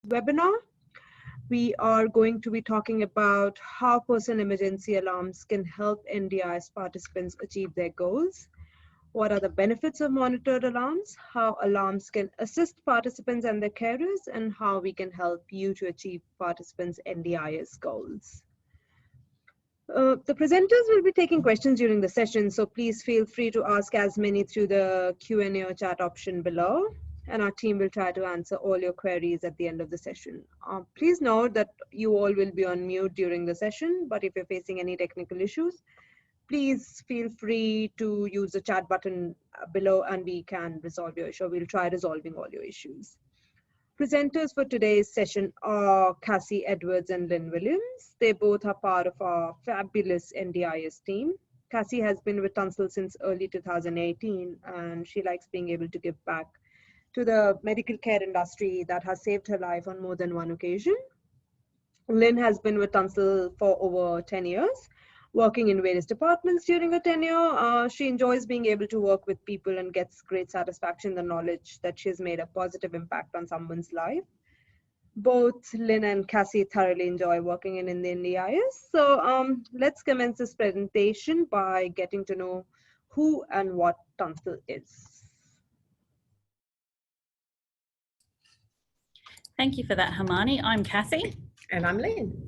webinar. We are going to be talking about how personal emergency alarms can help NDIS participants achieve their goals. What are the benefits of monitored alarms? How alarms can assist participants and their carers, and how we can help you to achieve participants' NDIS goals. The presenters will be taking questions during the session, so please feel free to ask as many through the Q&A or chat option below, and our team will try to answer all your queries at the end of the session. Please note that you all will be on mute during the session, but if you're facing any technical issues, please feel free to use the chat button below and we can resolve your issue. We'll try resolving all your issues. Presenters for today's session are Cassie Edwards and Lynn Williams. They both are part of our fabulous NDIS team. Cassie has been with Tunstall since early 2018, and she likes being able to give back to the medical care industry that has saved her life on more than one occasion. Lynn has been with Tunstall for over 10 years. Working in various departments during her tenure, she enjoys being able to work with people and gets great satisfaction in the knowledge that she has made a positive impact on someone's life. Both Lynn and Cassie thoroughly enjoy working in the NDIS. So let's commence this presentation by getting to know who and what Tunstall is. Thank you for that, Hermione. I'm Cassie. And I'm Lynn.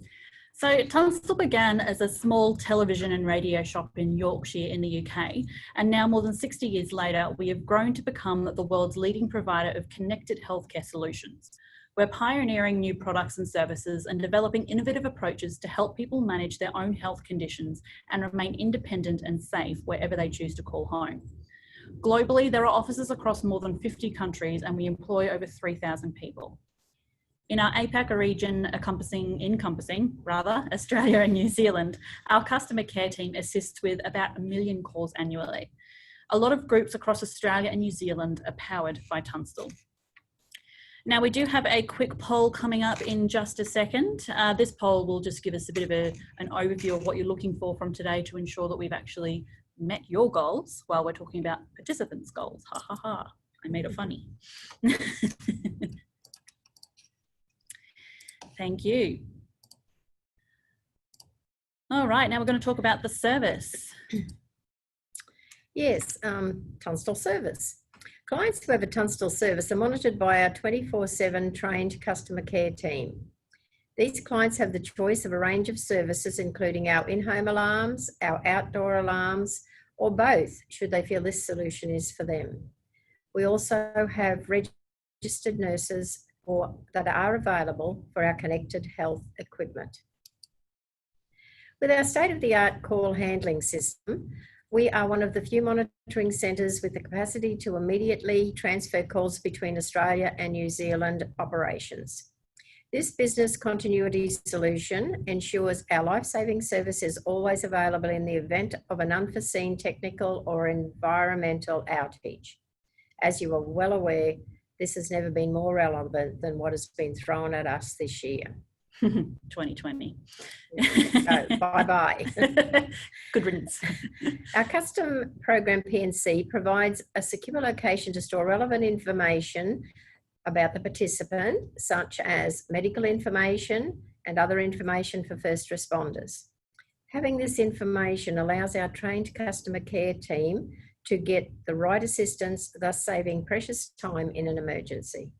So Tunstall began as a small television and radio shop in Yorkshire in the UK, and now more than 60 years later, we have grown to become the world's leading provider of connected healthcare solutions. We're pioneering new products and services and developing innovative approaches to help people manage their own health conditions and remain independent and safe wherever they choose to call home. Globally, there are offices across more than 50 countries, and we employ over 3,000 people. In our APAC region, encompassing Australia and New Zealand, our customer care team assists with about 1 million calls annually. A lot of groups across Australia and New Zealand are powered by Tunstall. Now, we do have a quick poll coming up in just a second. This poll will just give us a bit of an overview of what you're looking for from today to ensure that we've actually met your goals while we're talking about participants' goals. Ha ha ha, I made it funny. Thank you. All right, now we're going to talk about the service. Yes, Tunstall service. Clients who have a Tunstall service are monitored by our 24/7 trained customer care team. These clients have the choice of a range of services, including our in-home alarms, our outdoor alarms, or both, should they feel this solution is for them. We also have registered nurses that are available for our connected health equipment. With our state-of-the-art call handling system, we are one of the few monitoring centres with the capacity to immediately transfer calls between Australia and New Zealand operations. This business continuity solution ensures our life-saving service is always available in the event of an unforeseen technical or environmental outage. As you are well aware, this has never been more relevant than what has been thrown at us this year. 2020. So, bye-bye. Good riddance. Our custom program PNC provides a secure location to store relevant information about the participant, such as medical information and other information for first responders. Having this information allows our trained customer care team to get the right assistance, thus saving precious time in an emergency.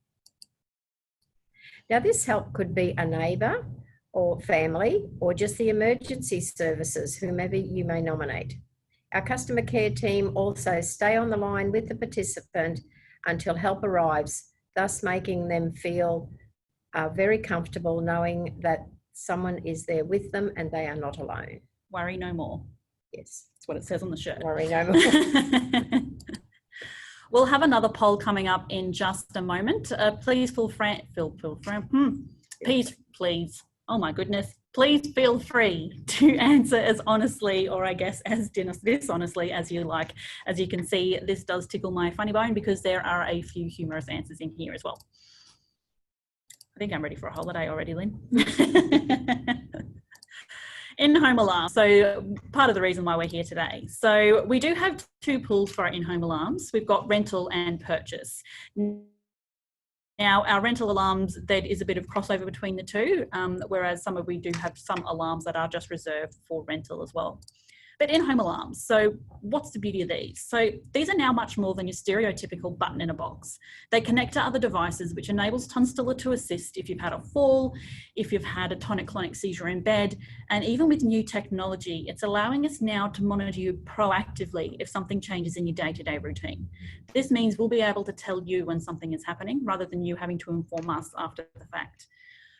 Now, this help could be a neighbour or family, or just the emergency services, whomever you may nominate. Our customer care team also stay on the line with the participant until help arrives, thus making them feel very comfortable knowing that someone is there with them and they are not alone. Worry no more. Yes. That's what it says on the shirt. Worry no more. We'll have another poll coming up in just a moment. Please please, oh my goodness, please feel free to answer as honestly, or I guess as dishonestly as you like. As you can see, this does tickle my funny bone because there are a few humorous answers in here as well. I think I'm ready for a holiday already, Lynn. In-home alarms. So part of the reason why we're here today. So we do have two pools for our in-home alarms. We've got rental and purchase. Now, our rental alarms, there is a bit of crossover between the two, whereas we do have some alarms that are just reserved for rental as well. But in-home alarms, so what's the beauty of these? So these are now much more than your stereotypical button in a box. They connect to other devices, which enables Tunstall to assist if you've had a fall, if you've had a tonic-clonic seizure in bed, and even with new technology, it's allowing us now to monitor you proactively if something changes in your day-to-day routine. This means we'll be able to tell you when something is happening rather than you having to inform us after the fact.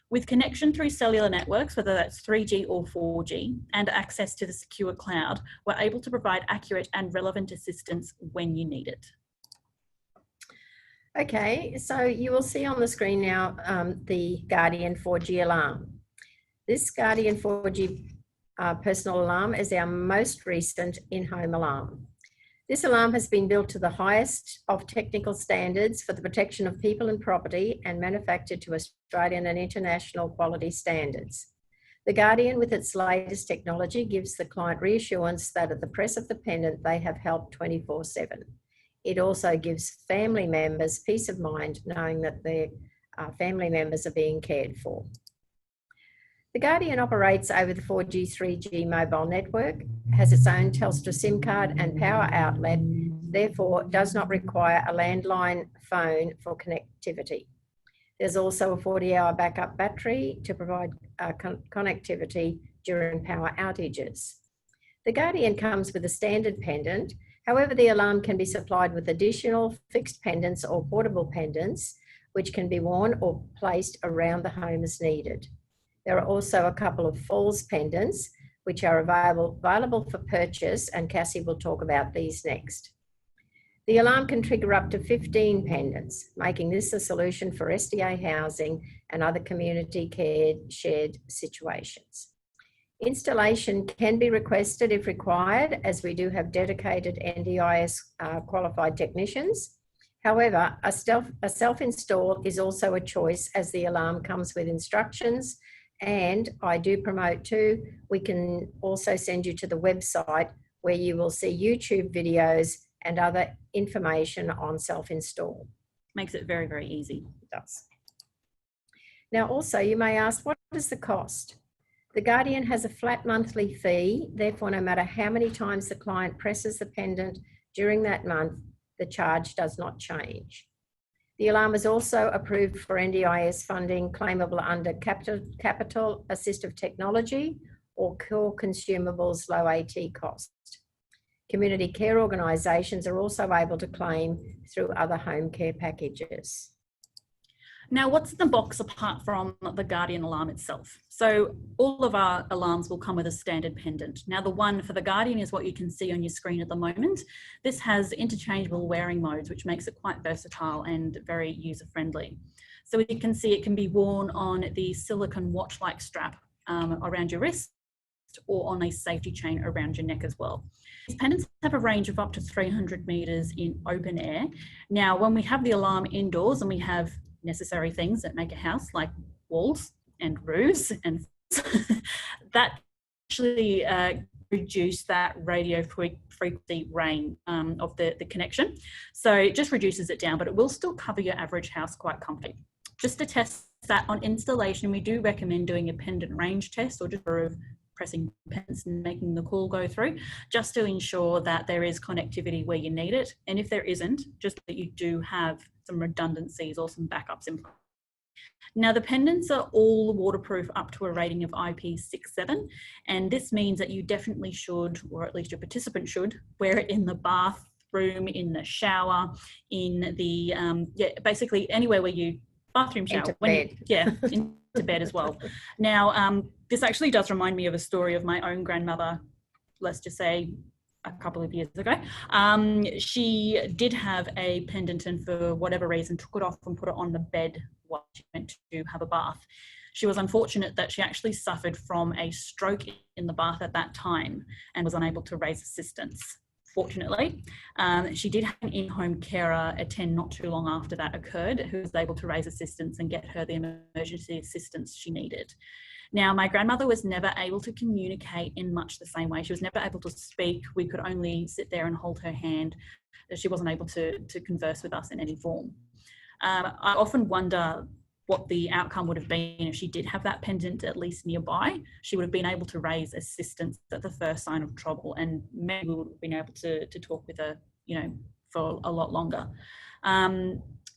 With connection through cellular networks, whether that's 3G or 4G, and access to the secure cloud, we're able to provide accurate and relevant assistance when you need it. Okay, so you will see on the screen now the Guardian 4G alarm. This Guardian 4G personal alarm is our most recent in-home alarm. This alarm has been built to the highest of technical standards for the protection of people and property and manufactured to Australian and international quality standards. The Guardian, with its latest technology, gives the client reassurance that at the press of the pendant, they have help 24/7. It also gives family members peace of mind knowing that their family members are being cared for. The Guardian operates over the 4G, 3G mobile network, has its own Telstra SIM card and power outlet, therefore does not require a landline phone for connectivity. There's also a 40-hour backup battery to provide connectivity during power outages. The Guardian comes with a standard pendant. However, the alarm can be supplied with additional fixed pendants or portable pendants, which can be worn or placed around the home as needed. There are also a couple of falls pendants, which are available for purchase, and Cassie will talk about these next. The alarm can trigger up to 15 pendants, making this a solution for SDA housing and other community care shared situations. Installation can be requested if required, as we do have dedicated NDIS qualified technicians. However, a self-install is also a choice, as the alarm comes with instructions. And I do promote too, we can also send you to the website where you will see YouTube videos and other information on self-install. Makes it very, very easy. It does. Now also you may ask, what is the cost? The Guardian has a flat monthly fee, therefore no matter how many times the client presses the pendant during that month, the charge does not change. The alarm is also approved for NDIS funding claimable under capital assistive technology or core consumables low AT cost. Community care organisations are also able to claim through other home care packages. Now, what's in the box apart from the Guardian alarm itself? So all of our alarms will come with a standard pendant. Now, the one for the Guardian is what you can see on your screen at the moment. This has interchangeable wearing modes, which makes it quite versatile and very user-friendly. So as you can see, it can be worn on the silicone watch-like strap around your wrist or on a safety chain around your neck as well. These pendants have a range of up to 300 metres in open air. Now, when we have the alarm indoors and we have necessary things that make a house, like walls and roofs, and that actually reduce that radio frequency range of the connection. So it just reduces it down, but it will still cover your average house quite comfortably. Just to test that on installation, we do recommend doing a pendant range test, or just pressing pendants and making the call go through, just to ensure that there is connectivity where you need it. And if there isn't, just that you do have some redundancies or some backups in place. Now, the pendants are all waterproof up to a rating of IP67, and this means that you definitely should, or at least your participant should, wear it in the bathroom, in the shower, in the, basically anywhere where you, bathroom, shower, into bed as well. Now, this actually does remind me of a story of my own grandmother, let's just say a couple of years ago. She did have a pendant, and for whatever reason took it off and put it on the bed while she went to have a bath. She was unfortunate that she actually suffered from a stroke in the bath at that time and was unable to raise assistance. Fortunately, she did have an in-home carer attend not too long after that occurred, who was able to raise assistance and get her the emergency assistance she needed. Now, my grandmother was never able to communicate in much the same way. She was never able to speak. We could only sit there and hold her hand. She wasn't able to converse with us in any form. I often wonder what the outcome would have been if she did have that pendant at least nearby. She would have been able to raise assistance at the first sign of trouble, and maybe we would have been able to talk with her, you know, for a lot longer.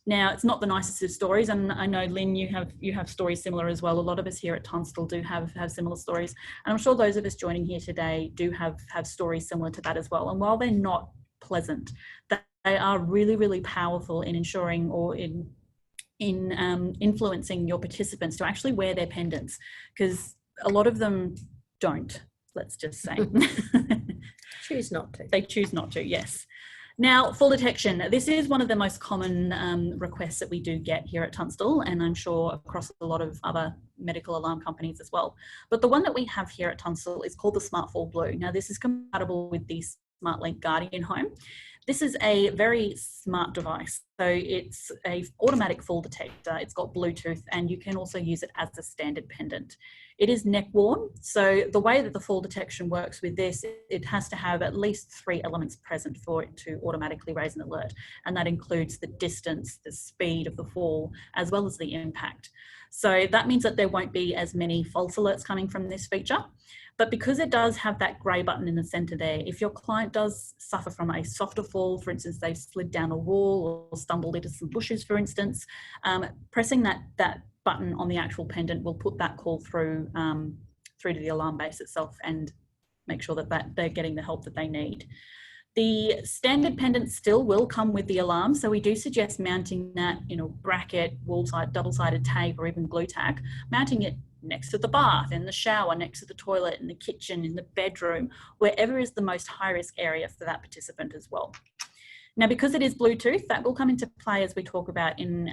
Now, it's not the nicest of stories, and I know, Lynn, you have stories similar as well. A lot of us here at Tunstall do have similar stories, and I'm sure those of us joining here today do have stories similar to that as well. And while they're not pleasant, they are really, really powerful in ensuring or in influencing your participants to actually wear their pendants, because a lot of them don't, let's just say. Choose not to. They choose not to, yes. Now, fall detection. This is one of the most common requests that we do get here at Tunstall, and I'm sure across a lot of other medical alarm companies as well. But the one that we have here at Tunstall is called the SmartFall Blue. Now, this is compatible with the Smartlink Guardian Home. This is a very smart device. So it's an automatic fall detector. It's got Bluetooth, and you can also use it as a standard pendant. It is neck worn. So the way that the fall detection works with this, it has to have at least 3 elements present for it to automatically raise an alert. And that includes the distance, the speed of the fall, as well as the impact. So that means that there won't be as many false alerts coming from this feature. But because it does have that grey button in the centre there, if your client does suffer from a softer fall, for instance, they've slid down a wall or stumbled into some bushes, for instance, pressing that button on the actual pendant will put that call through to the alarm base itself and make sure that they're getting the help that they need. The standard pendant still will come with the alarm, so we do suggest mounting that in a bracket, wall-side, double-sided tape, or even glue tack, mounting it next to the bath, in the shower, next to the toilet, in the kitchen, in the bedroom, wherever is the most high-risk area for that participant as well. Now, because it is Bluetooth, that will come into play as we talk about in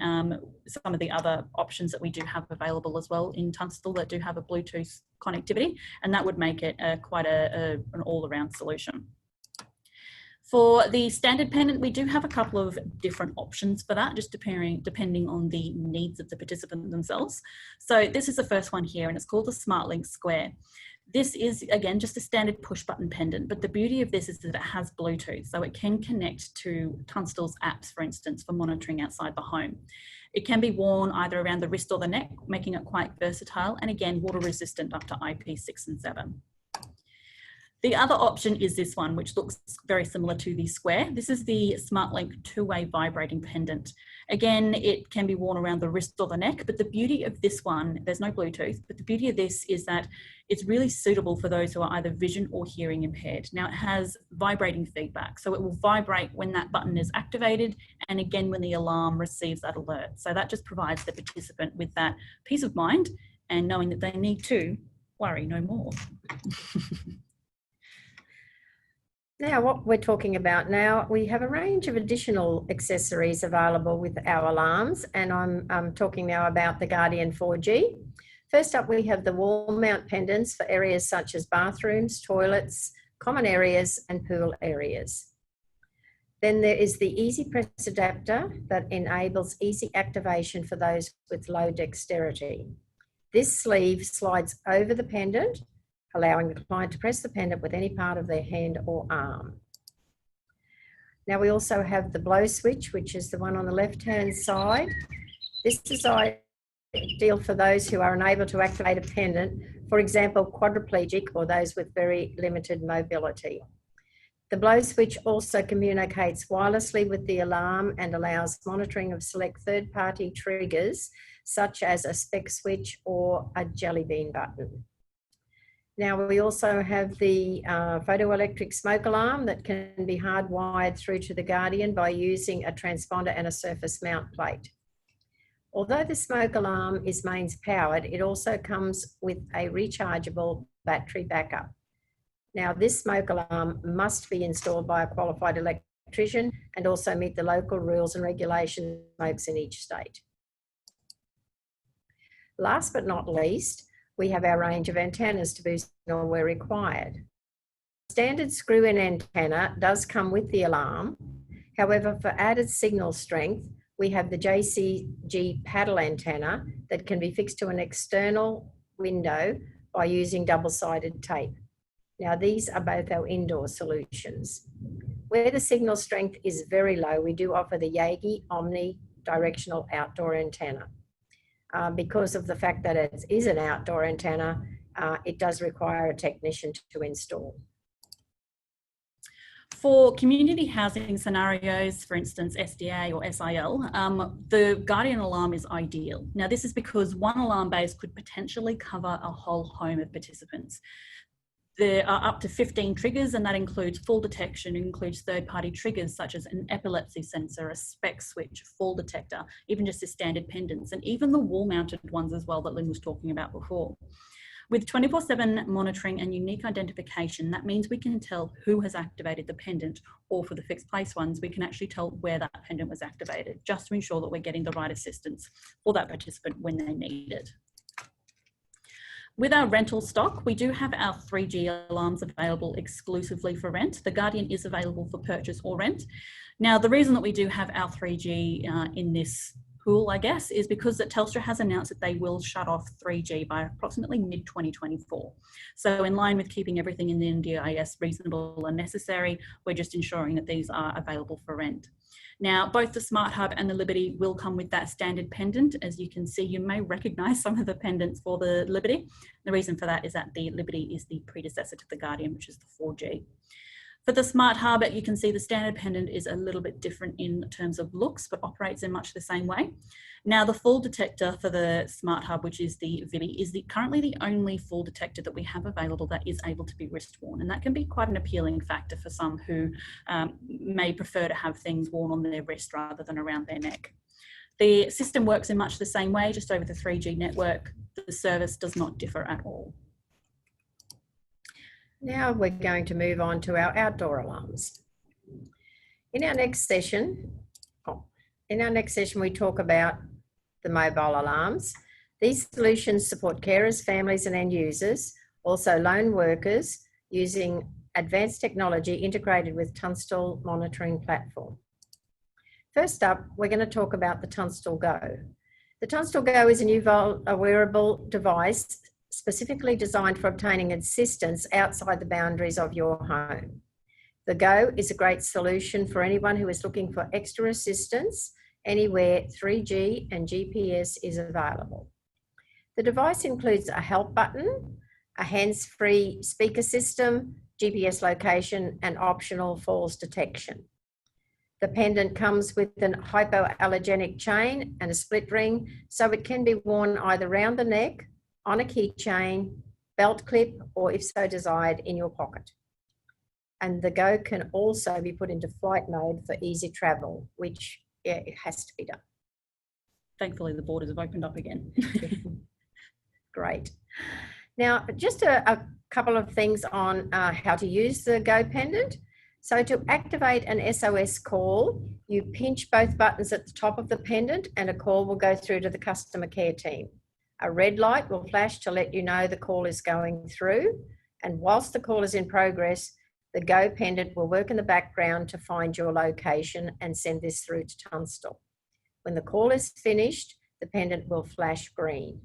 some of the other options that we do have available as well in Tunstall that do have a Bluetooth connectivity, and that would make it quite an all-around solution. For the standard pendant, we do have a couple of different options for that, just depending on the needs of the participant themselves. So this is the first one here, and it's called the Smartlink Square. This is, again, just a standard push button pendant, but the beauty of this is that it has Bluetooth, so it can connect to Tunstall's apps, for instance, for monitoring outside the home. It can be worn either around the wrist or the neck, making it quite versatile, and again, water resistant up to IP6 and 7. The other option is this one, which looks very similar to the Square. This is the Smartlink two-way vibrating pendant. Again, it can be worn around the wrist or the neck, but the beauty of this one, there's no Bluetooth, but the beauty of this is that it's really suitable for those who are either vision or hearing impaired. Now, it has vibrating feedback, so it will vibrate when that button is activated, and again, when the alarm receives that alert. So that just provides the participant with that peace of mind and knowing that they need to worry no more. Now, what we're talking about now, we have a range of additional accessories available with our alarms, and I'm talking now about the Guardian 4G. First up, we have the wall mount pendants for areas such as bathrooms, toilets, common areas, and pool areas. Then there is the Easy Press adapter that enables easy activation for those with low dexterity. This sleeve slides over the pendant, allowing the client to press the pendant with any part of their hand or arm. Now we also have the blow switch, which is the one on the left-hand side. This is ideal for those who are unable to activate a pendant, for example, quadriplegic or those with very limited mobility. The blow switch also communicates wirelessly with the alarm and allows monitoring of select third-party triggers, such as a spec switch or a jelly bean button. Now we also have the photoelectric smoke alarm that can be hardwired through to the Guardian by using a transponder and a surface mount plate. Although the smoke alarm is mains powered, it also comes with a rechargeable battery backup. Now this smoke alarm must be installed by a qualified electrician and also meet the local rules and regulations smokes in each state. Last but not least, we have our range of antennas to boost signal where required. Standard screw-in antenna does come with the alarm. However, for added signal strength, we have the JCG paddle antenna that can be fixed to an external window by using double-sided tape. Now, these are both our indoor solutions. Where the signal strength is very low, we do offer the Yagi Omni directional outdoor antenna. Because of the fact that it is an outdoor antenna, it does require a technician to install. For community housing scenarios, for instance, SDA or SIL, the Guardian alarm is ideal. Now, this is because one alarm base could potentially cover a whole home of participants. There are up to 15 triggers, and that includes fall detection, includes third-party triggers such as an epilepsy sensor, a spec switch, fall detector, even just the standard pendants, and even the wall-mounted ones as well that Lynn was talking about before. With 24/7 monitoring and unique identification, that means we can tell who has activated the pendant, or for the fixed place ones, we can actually tell where that pendant was activated, just to ensure that we're getting the right assistance for that participant when they need it. With our rental stock, we do have our 3G alarms available exclusively for rent. The Guardian is available for purchase or rent. Now, the reason that we do have our 3G in this pool, I guess, is because that Telstra has announced that they will shut off 3G by approximately mid-2024. So in line with keeping everything in the NDIS reasonable and necessary, we're just ensuring that these are available for rent. Now, both the Smart Hub and the Liberty will come with that standard pendant. As you can see, you may recognise some of the pendants for the Liberty. The reason for that is that the Liberty is the predecessor to the Guardian, which is the 4G. For the Smart Hub, you can see the standard pendant is a little bit different in terms of looks, but operates in much the same way. Now, the fall detector for the Smart Hub, which is the Vivi, is currently the only fall detector that we have available that is able to be wrist worn. And that can be quite an appealing factor for some who may prefer to have things worn on their wrist rather than around their neck. The system works in much the same way, just over the 3G network. The service does not differ at all. Now we're going to move on to our outdoor alarms. In our next session, we talk about the mobile alarms. These solutions support carers, families and end users, also lone workers, using advanced technology integrated with Tunstall monitoring platform. First up, we're going to talk about the Tunstall Go. The Tunstall Go is a new wearable device specifically designed for obtaining assistance outside the boundaries of your home. The Go is a great solution for anyone who is looking for extra assistance anywhere 3G and GPS is available. The device includes a help button, a hands-free speaker system, GPS location, and optional falls detection. The pendant comes with an hypoallergenic chain and a split ring, so it can be worn either round the neck, on a keychain, belt clip, or if so desired, in your pocket. And the Go can also be put into flight mode for easy travel, which it has to be done. Thankfully, the borders have opened up again. Great. Now, just a couple of things on how to use the Go pendant. So to activate an SOS call, you pinch both buttons at the top of the pendant and a call will go through to the customer care team. A red light will flash to let you know the call is going through, and whilst the call is in progress, the Go pendant will work in the background to find your location and send this through to Tunstall. When the call is finished, the pendant will flash green.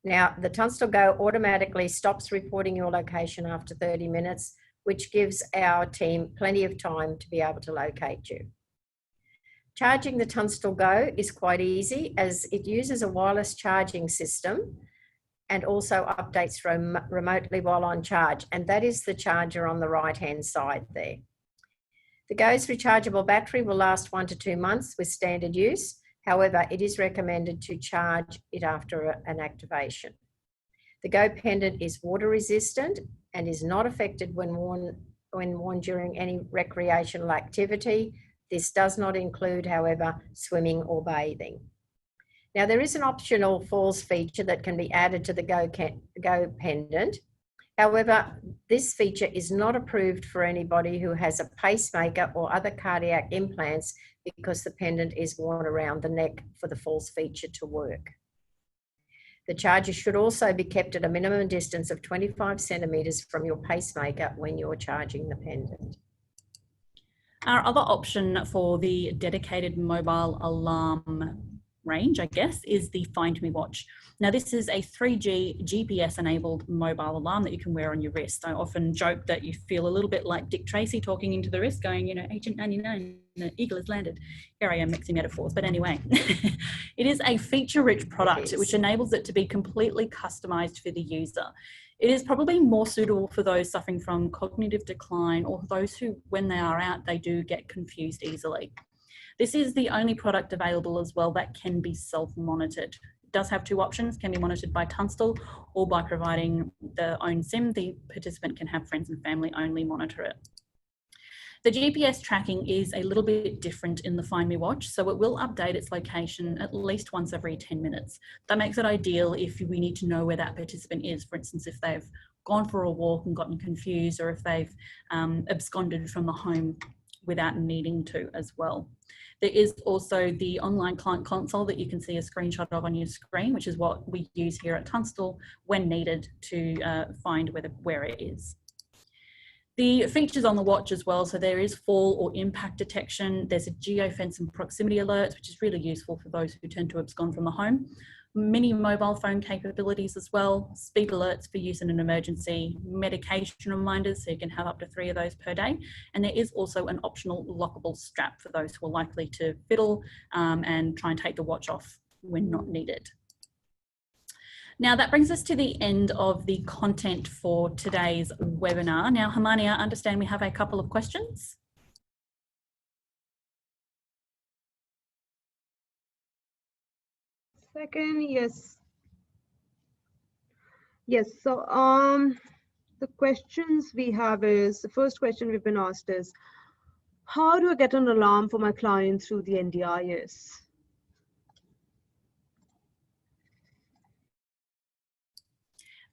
Now, the Tunstall Go automatically stops reporting your location after 30 minutes, which gives our team plenty of time to be able to locate you. Charging the Tunstall Go is quite easy as it uses a wireless charging system and also updates remotely while on charge, and that is the charger on the right-hand side there. The Go's rechargeable battery will last 1 to 2 months with standard use. However, it is recommended to charge it after an activation. The Go pendant is water resistant and is not affected when worn during any recreational activity. This does not include, however, swimming or bathing. Now, there is an optional falls feature that can be added to the Go pendant. However, this feature is not approved for anybody who has a pacemaker or other cardiac implants because the pendant is worn around the neck for the falls feature to work. The charger should also be kept at a minimum distance of 25 centimetres from your pacemaker when you're charging the pendant. Our other option for the dedicated mobile alarm range, I guess, is the Find Me watch. Now, this is a 3G GPS-enabled mobile alarm that you can wear on your wrist. I often joke that you feel a little bit like Dick Tracy talking into the wrist, going, you know, Agent 99, the eagle has landed. Here I am mixing metaphors, but anyway. It is a feature-rich product, which enables it to be completely customized for the user. It is probably more suitable for those suffering from cognitive decline or those who, when they are out, they do get confused easily. This is the only product available as well that can be self-monitored. It does have two options, can be monitored by Tunstall or by providing their own SIM. The participant can have friends and family only monitor it. The GPS tracking is a little bit different in the Find Me watch, so it will update its location at least once every 10 minutes. That makes it ideal if we need to know where that participant is. For instance, if they've gone for a walk and gotten confused, or if they've absconded from the home without needing to as well. There is also the online client console that you can see a screenshot of on your screen, which is what we use here at Tunstall when needed to find where it is. The features on the watch as well, so there is fall or impact detection, there's a geofence and proximity alerts, which is really useful for those who tend to abscond from the home. Mini mobile phone capabilities as well, speed alerts for use in an emergency, medication reminders, so you can have up to 3 of those per day. And there is also an optional lockable strap for those who are likely to fiddle and try and take the watch off when not needed. Now that brings us to the end of the content for today's webinar. Now, Hermione, I understand we have a couple of questions. Second, yes. Yes, so the questions we have is, the first question we've been asked is, how do I get an alarm for my client through the NDIS?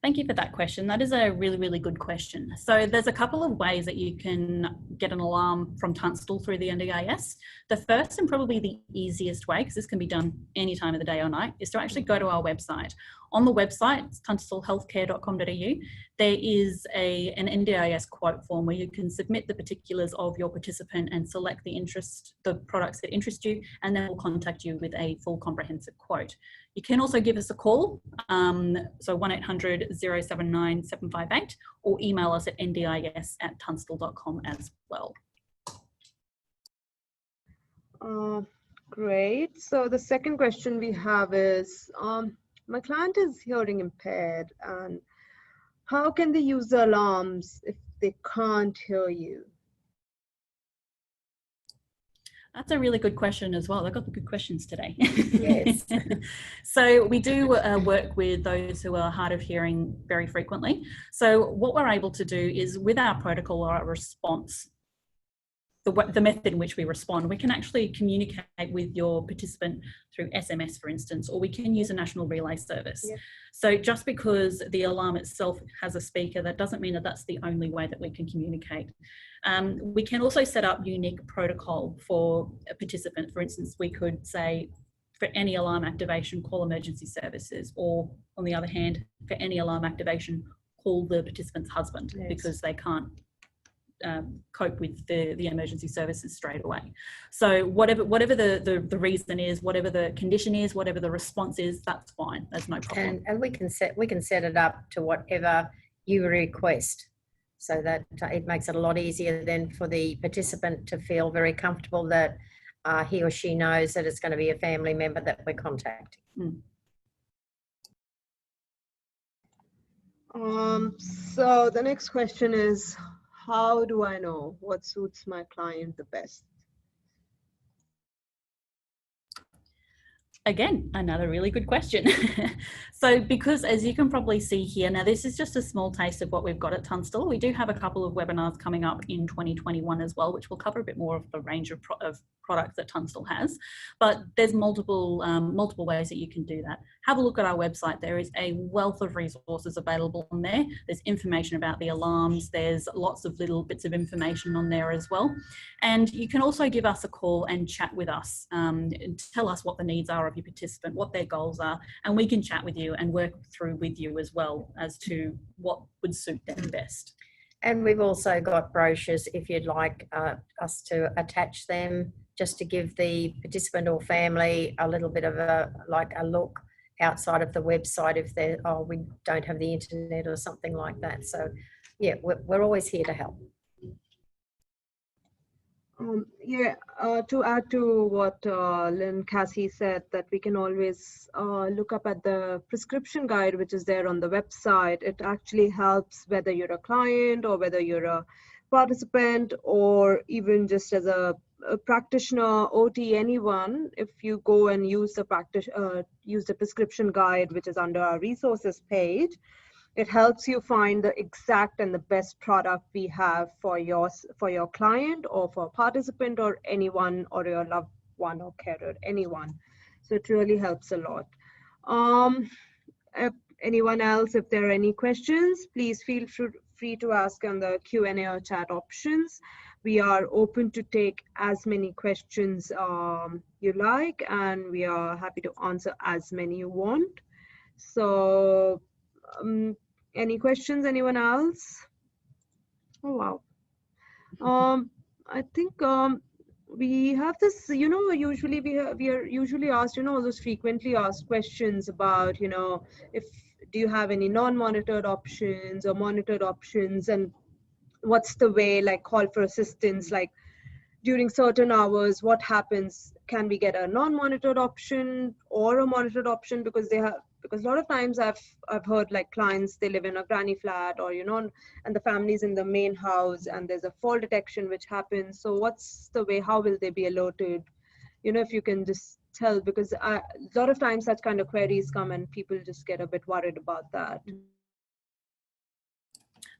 Thank you for that question. That is a really, really good question. So there's a couple of ways that you can get an alarm from Tunstall through the NDIS. The first and probably the easiest way, because this can be done any time of the day or night, is to actually go to our website. On the website, tunstallhealthcare.com.au, there is an NDIS quote form where you can submit the particulars of your participant and select the products that interest you, and then we'll contact you with a full comprehensive quote. You can also give us a call, so 1-800-079-758, or email us at ndis@tunstall.com as well. Great. So the second question we have is, my client is hearing impaired, and how can they use the alarms if they can't hear you? That's a really good question as well. I've got the good questions today. Yes. So we do work with those who are hard of hearing very frequently. So what we're able to do is, with our protocol or our response, the method in which we respond, we can actually communicate with your participant through SMS, for instance, or we can use a national relay service. Yeah. So just because the alarm itself has a speaker, that doesn't mean that that's the only way that we can communicate. We can also set up unique protocol for a participant. For instance, we could say, for any alarm activation, call emergency services, or on the other hand, for any alarm activation, call the participant's husband. Yes. Because they can't cope with the emergency services straight away. So whatever the reason is, whatever the condition is, whatever the response is, that's fine. There's no problem. And we can set it up to whatever you request, so that it makes it a lot easier then for the participant to feel very comfortable that he or she knows that it's going to be a family member that we're contacting. So the next question is, how do I know what suits my client the best? Again, another really good question. So because, as you can probably see here, now this is just a small taste of what we've got at Tunstall. We do have a couple of webinars coming up in 2021 as well, which will cover a bit more of the range of products that Tunstall has. But there's multiple ways that you can do that. Have a look at our website. There is a wealth of resources available on there. There's information about the alarms. There's lots of little bits of information on there as well. And you can also give us a call and chat with us, and tell us what the needs are of your participant, what their goals are, and we can chat with you and work through with you as well as to what would suit them best. And we've also got brochures if you'd like us to attach them just to give the participant or family a little bit of a look outside of the website if they're, oh, we don't have the internet or something like that. So yeah, we're always here to help. To add to what Lynn Cassie said, that we can always look up at the prescription guide, which is there on the website. It actually helps whether you're a client or whether you're a participant or even just as a practitioner, OT, anyone. If you go and use the prescription guide, which is under our resources page, it helps you find the exact and the best product we have for your client or for a participant or anyone or your loved one or carer, anyone. So it really helps a lot. If anyone else, if there are any questions, please feel free to ask on the Q&A or chat options. We are open to take as many questions you like, and we are happy to answer as many you want. So any questions, anyone else? Oh, wow. I think we have this, usually we are usually asked, all those frequently asked questions about, do you have any non-monitored options or monitored options, and what's the way, like call for assistance, like during certain hours, what happens? Can we get a non-monitored option or a monitored option? Because a lot of times I've heard like clients, they live in a granny flat or, and the family's in the main house and there's a fall detection which happens. So what's the way, how will they be alerted? If you can just tell, because a lot of times such kind of queries come and people just get a bit worried about that.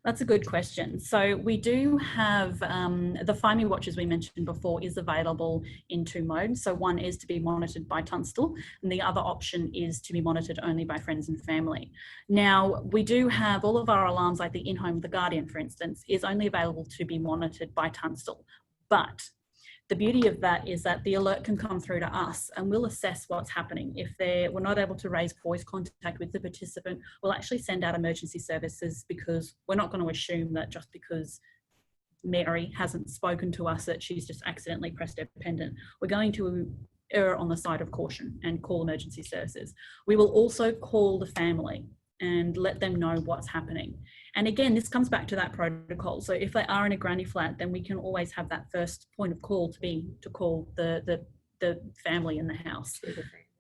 That's a good question. So we do have the Find Me Watch, as we mentioned before, is available in two modes. So one is to be monitored by Tunstall, and the other option is to be monitored only by friends and family. Now, we do have all of our alarms, like the in-home, the Guardian, for instance, is only available to be monitored by Tunstall. But the beauty of that is that the alert can come through to us and we'll assess what's happening. If we're not able to raise voice contact with the participant, we'll actually send out emergency services, because we're not going to assume that just because Mary hasn't spoken to us that she's just accidentally pressed her pendant. We're going to err on the side of caution and call emergency services. We will also call the family and let them know what's happening. And again, this comes back to that protocol. So if they are in a granny flat, then we can always have that first point of call to call the family in the house.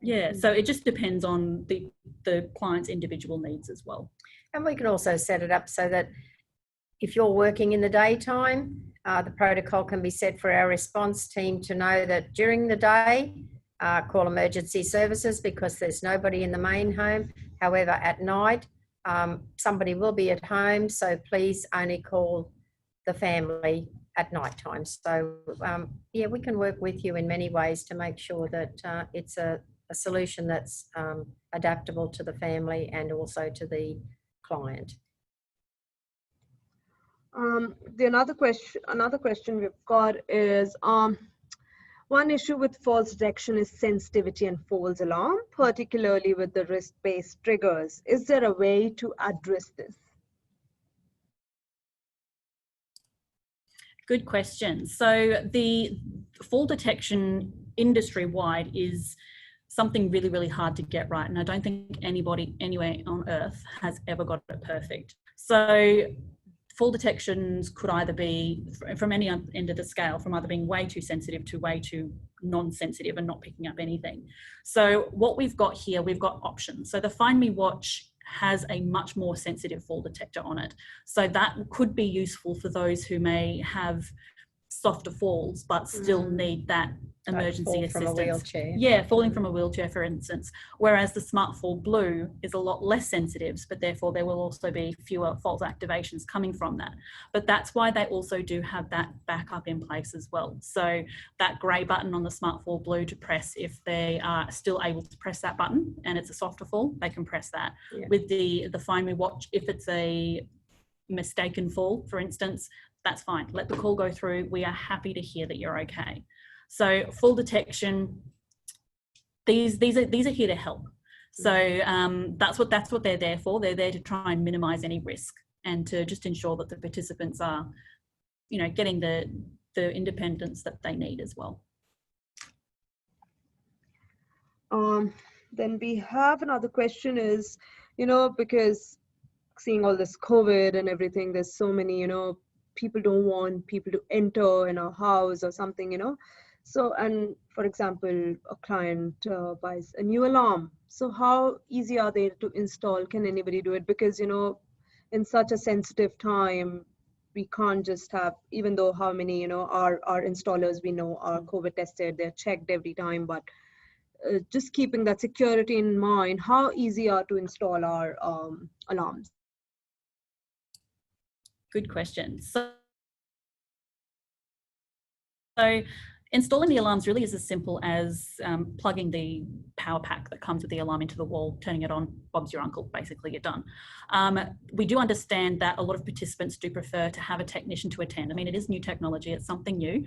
Yeah, so it just depends on the client's individual needs as well. And we can also set it up so that if you're working in the daytime, the protocol can be set for our response team to know that during the day, call emergency services because there's nobody in the main home. However, at night, somebody will be at home, so please only call the family at night time. So yeah, we can work with you in many ways to make sure that it's a solution that's adaptable to the family and also to the client. Another question we've got is, one issue with false detection is sensitivity and false alarm, particularly with the wrist-based triggers. Is there a way to address this? Good question. So the fall detection industry-wide is something really, really hard to get right. And I don't think anybody anywhere on earth has ever got it perfect. So fall detections could either be from any end of the scale, from either being way too sensitive to way too non-sensitive and not picking up anything. So what we've got here, we've got options. So the Find Me Watch has a much more sensitive fall detector on it. So that could be useful for those who may have softer falls but still need that emergency assistance. Yeah, falling from a wheelchair, for instance. Whereas the Smartfall Blue is a lot less sensitive, but therefore there will also be fewer false activations coming from that. But that's why they also do have that backup in place as well. So that grey button on the Smartfall Blue to press, if they are still able to press that button and it's a softer fall, they can press that. Yeah. With the Find Me Watch, if it's a mistaken fall, for instance, that's fine. Let the call go through. We are happy to hear that you're okay. So fall detection, these are here to help. So that's what they're there for. They're there to try and minimise any risk and to just ensure that the participants are, getting the independence that they need as well. Um, then we have another question is, because seeing all this COVID and everything, there's so many, people don't want people to enter in a house or something, So, and for example, a client buys a new alarm. So how easy are they to install? Can anybody do it? Because, in such a sensitive time, we can't just have, even though how many, our installers we know are COVID tested, they're checked every time, but just keeping that security in mind, how easy are to install our alarms? Good question. So installing the alarms really is as simple as plugging the power pack that comes with the alarm into the wall, turning it on, Bob's your uncle, basically you're done. We do understand that a lot of participants do prefer to have a technician to attend. I mean, it is new technology, it's something new.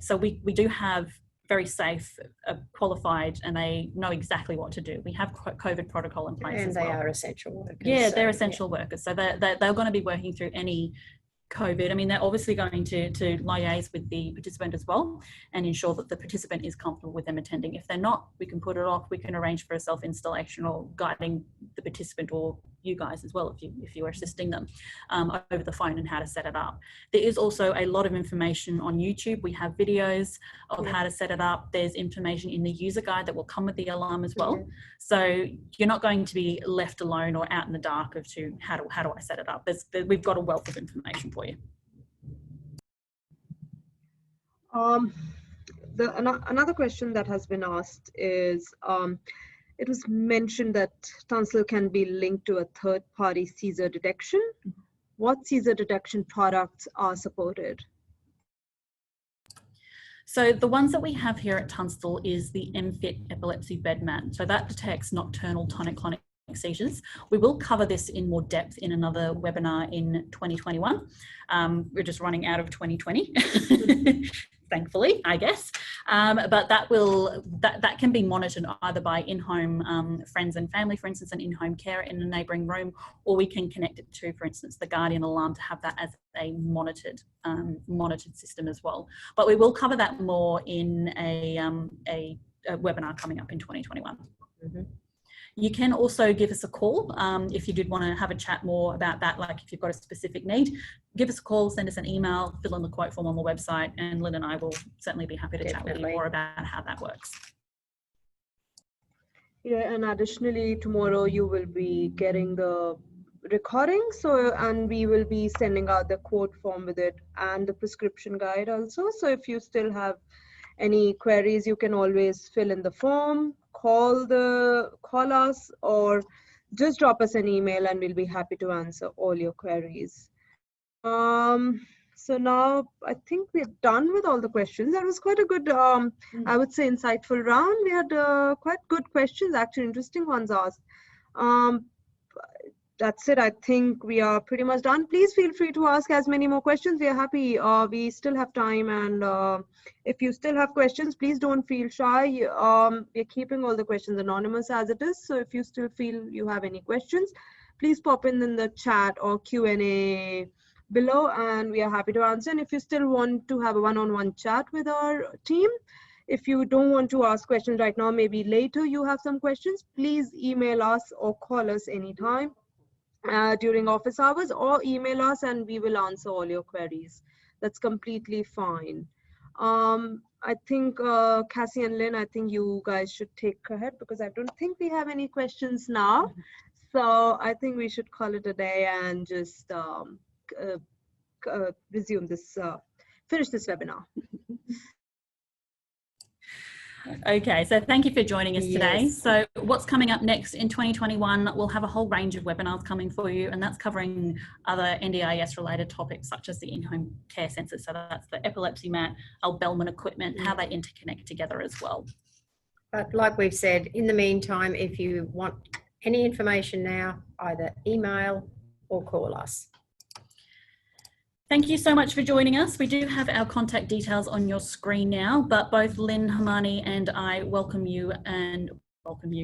So we do have very safe, qualified, and they know exactly what to do. We have COVID protocol in place as well. And they are essential workers. Yeah, they're essential workers. So they're going to be working through any COVID. I mean, they're obviously going to liaise with the participant as well and ensure that the participant is comfortable with them attending. If they're not, we can put it off. We can arrange for a self-installation or guiding the participant or you guys as well if you are assisting them over the phone and how to set it up. There is also a lot of information on YouTube. We have videos of how to set it up. There's information in the user guide that will come with the alarm as well. So you're not going to be left alone or out in the dark as to how do I set it up. We've got a wealth of information for you. Another question that has been asked is, it was mentioned that Tunstall can be linked to a third-party seizure detection. What seizure detection products are supported? So the ones that we have here at Tunstall is the MFIT epilepsy bed mat. So that detects nocturnal tonic-clonic seizures. We will cover this in more depth in another webinar in 2021. We're just running out of 2020. Thankfully, I guess, but that can be monitored either by in-home friends and family, for instance, an in-home care in a neighbouring room, or we can connect it to, for instance, the Guardian alarm to have that as a monitored system as well. But we will cover that more in a webinar coming up in 2021. You can also give us a call if you did want to have a chat more about that, like if you've got a specific need, give us a call, send us an email, fill in the quote form on the website, and Lynn and I will certainly be happy to chat with you more about how that works. Yeah, and additionally, tomorrow you will be getting the recording, and we will be sending out the quote form with it and the prescription guide also. So if you still have any queries, you can always fill in the form, call us, or just drop us an email and we'll be happy to answer all your queries. So now I think we're done with all the questions. That was quite a good, I would say, insightful round. We had quite good questions, actually interesting ones asked. That's it. I think we are pretty much done. Please feel free to ask as many more questions. We are happy. We still have time, and if you still have questions, please don't feel shy. We're keeping all the questions anonymous as it is. So if you still feel you have any questions, please pop in the chat or Q&A below, and we are happy to answer. And if you still want to have a one-on-one chat with our team, if you don't want to ask questions right now, maybe later you have some questions, please email us or call us anytime during office hours, or email us and we will answer all your queries. That's completely fine. I think Cassie and Lynn, I think you guys should take ahead because I don't think we have any questions now. So I think we should call it a day and just resume this, finish this webinar. Okay, so thank you for joining us today. So what's coming up next in 2021, we'll have a whole range of webinars coming for you, and that's covering other NDIS related topics such as the in-home care sensors. So that's the epilepsy mat, our Bellman equipment, how they interconnect together as well. But like we've said, in the meantime, if you want any information now, either email or call us. Thank you so much for joining us. We do have our contact details on your screen now, but both Lynn, Hermione and I welcome you and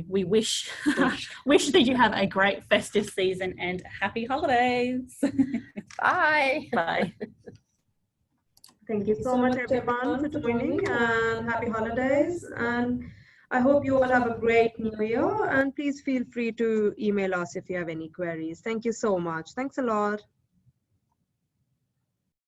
we wish that you have a great festive season and happy holidays. Bye. Bye. Thank you so much everyone for joining, and happy holidays. And I hope you all have a great new year, and please feel free to email us if you have any queries. Thank you so much. Thanks a lot.